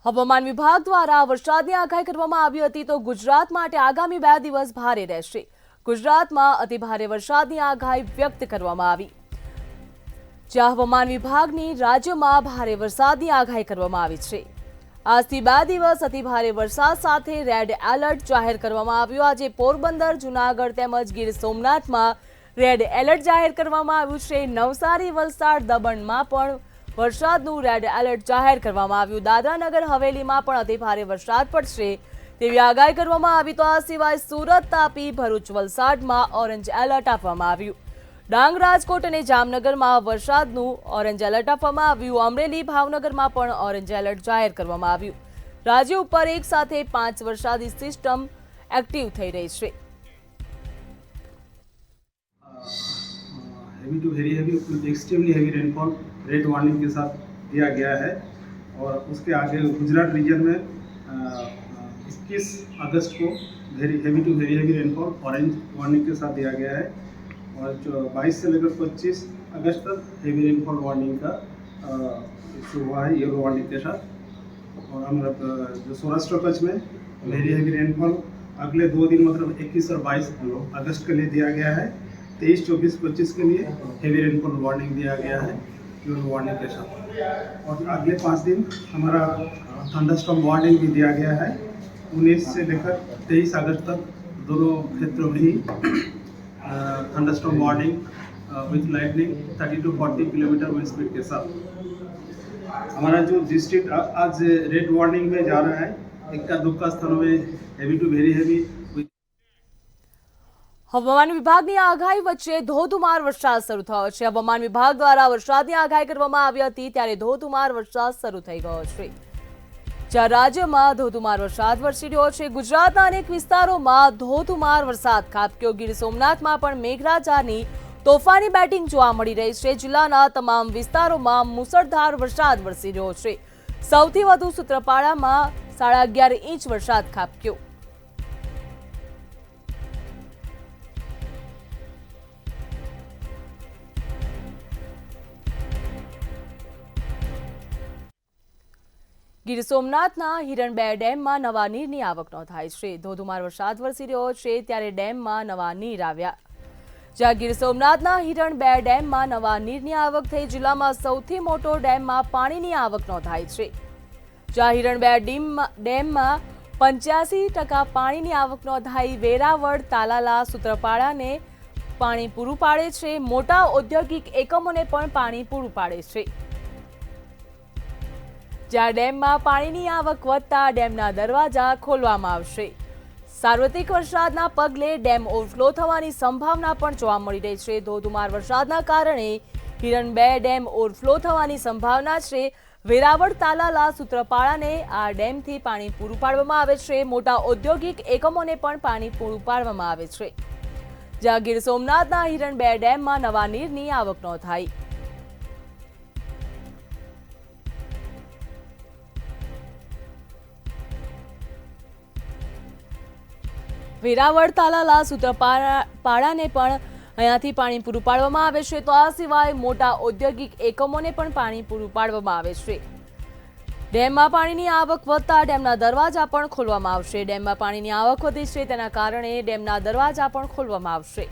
હવામાન વિભાગ દ્વારા વરસાદની આગાહી કરવામાં આવી હતી તો ગુજરાત માટે આગામી 2 દિવસ ભારે રહેશે। ગુજરાતમાં અતિભારે વરસાદની આગાહી વ્યક્ત કરવામાં આવી। જ્યાં હવામાન વિભાગની રાજ્યમાં ભારે વરસાદની આગાહી કરવામાં આવી છે। આજથી 2 દિવસ અતિભારે વરસાદ સાથે રેડ એલર્ટ જાહેર કરવામાં આવ્યું। આજે પોરબંદર, જૂનાગઢ તેમજ ગીર સોમનાથમાં રેડ એલર્ટ જાહેર કરવામાં આવ્યું છે। નવસારી, વલસાડ, દમણમાં પણ વરસાદનું રેડ એલર્ટ જાહેર કરવામાં આવ્યું। દાદરા નગર હવેલીમાં પણ અતિભારે વરસાદ પડશે તેવી આગાહી કરવામાં આવી। તો આ સિવાય સુરત, તાપી, ભરૂચ, વલસાડમાં ઓરેન્જ એલર્ટ આપવામાં આવ્યું। ડાંગ, રાજકોટ અને જામનગરમાં વરસાદનું ઓરેન્જ એલર્ટ આપવામાં આવ્યું। અમરેલી, ભાવનગરમાં પણ ઓરેન્જ એલર્ટ જાહેર કરવામાં આવ્યું। રાજ્ય ઉપર એક સાથે 5 વરસાદી સિસ્ટમ એક્ટિવ થઈ રહી છે। Heavy to very heavy with extremely heavy rainfall red warning के साथ दिया गया है। और उसके आगे गुजरात रीजन में 21 अगस्त को very heavy to very heavy rainfall orange warning के साथ दिया गया है। और जो 22 से लेकर 25 अगस्त तक हेवी रेनफॉल वार्निंग का इशू हुआ है येलो वार्निंग के साथ। और हम जो सौराष्ट्र कच्छ में वेरी हेवी रेनफॉल अगले 2 दिन मतलब 21 और 22 अगस्त के लिए दिया गया है। 23, 24, 25 के लिए हेवी रेनफॉल वार्निंग दिया गया है येलो वार्निंग के साथ। और अगले 5 दिन हमारा थंडरस्टॉर्म वार्निंग भी दिया गया है। 19 से लेकर 23 अगस्त तक दोनों क्षेत्रों में ही thunderstorm warning with lightning 30 to 40 kilometre wind speed के साथ। हमारा जो डिस्ट्रिक्ट आज रेड वार्निंग में जा रहा है, इक्का दुक्का स्थानों में हेवी टू वेरी हेवी। હવામાન વિભાગની આગાહી વચ્ચે ધોધમાર વરસાદ શરૂ થયો છે। હવામાન વિભાગ દ્વારા વરસાદની આગાહી કરવામાં આવી હતી ત્યારે ધોધમાર વરસાદ શરૂ થઈ ગયો છે। જ્યાં રાજ્યમાં ધોધમાર વરસાદ વરસી રહ્યો છે। ગુજરાતના અનેક વિસ્તારોમાં ધોધમાર વરસાદ ખાબક્યો। ગીર સોમનાથમાં પણ મેઘરાજાની તોફાની બેટિંગ જોવા મળી રહી છે। જિલ્લાના તમામ વિસ્તારોમાં મુસળધાર વરસાદ વરસી રહ્યો છે। સૌથી વધુ સૂત્રાપાડામાં 11.5 ઇંચ વરસાદ ખાબક્યો। ગીર સોમનાથના હિરણ 2 ડેમમાં નવા નીરની આવક નોંધાઈ છે। ધોધમાર વરસાદ વરસી રહ્યો છે ત્યારે ડેમમાં નવા નીર આવ્યા। જ્યાં ગીર સોમનાથના હિરણ 2 ડેમમાં નવા નીરની આવક થઈ। જિલ્લામાં સૌથી મોટો ડેમમાં પાણીની આવક નોંધાઈ છે। જ્યાં હિરણ 2 ડેમમાં 85% પાણીની આવક નોંધાઈ। વેરાવળ, તાલાલા, સૂત્રાપાડાને પાણી પૂરું પાડે છે। મોટા ઔદ્યોગિક એકમોને પણ પાણી પૂરું પાડે છે। જ્યાં ડેમમાં પાણીની આવક વધતા ડેમના દરવાજા ખોલવામાં આવશે। સાર્વત્રિક વરસાદના પગલે ડેમ ઓવરફ્લો થવાની સંભાવના પણ જોવા મળી રહી છે। ધોધમાર વરસાદના કારણે હિરણ 2 ડેમ ઓવરફ્લો થવાની સંભાવના છે। વેરાવળ, તાલાલા, સૂત્રાપાડાને આ ડેમથી પાણી પૂરું પાડવામાં આવે છે। મોટા ઔદ્યોગિક એકમોને પણ પાણી પૂરું પાડવામાં આવે છે। જ્યાં ગીર સોમનાથના હિરણ 2 ડેમમાં નવા નીરની આવક નોંધાઈ। વેરાવળ, તાલાલા, સૂત્રાપાડાને પણ અહીંયાથી પાણી પૂરું પાડવામાં આવે છે। તો આ સિવાય મોટા ઔદ્યોગિક એકમોને પણ પાણી પૂરું પાડવામાં આવે છે। ડેમમાં પાણીની આવક વધતા ડેમના દરવાજા પણ ખોલવામાં આવશે। ડેમમાં પાણીની આવક વધી છે તેના કારણે ડેમના દરવાજા પણ ખોલવામાં આવશે।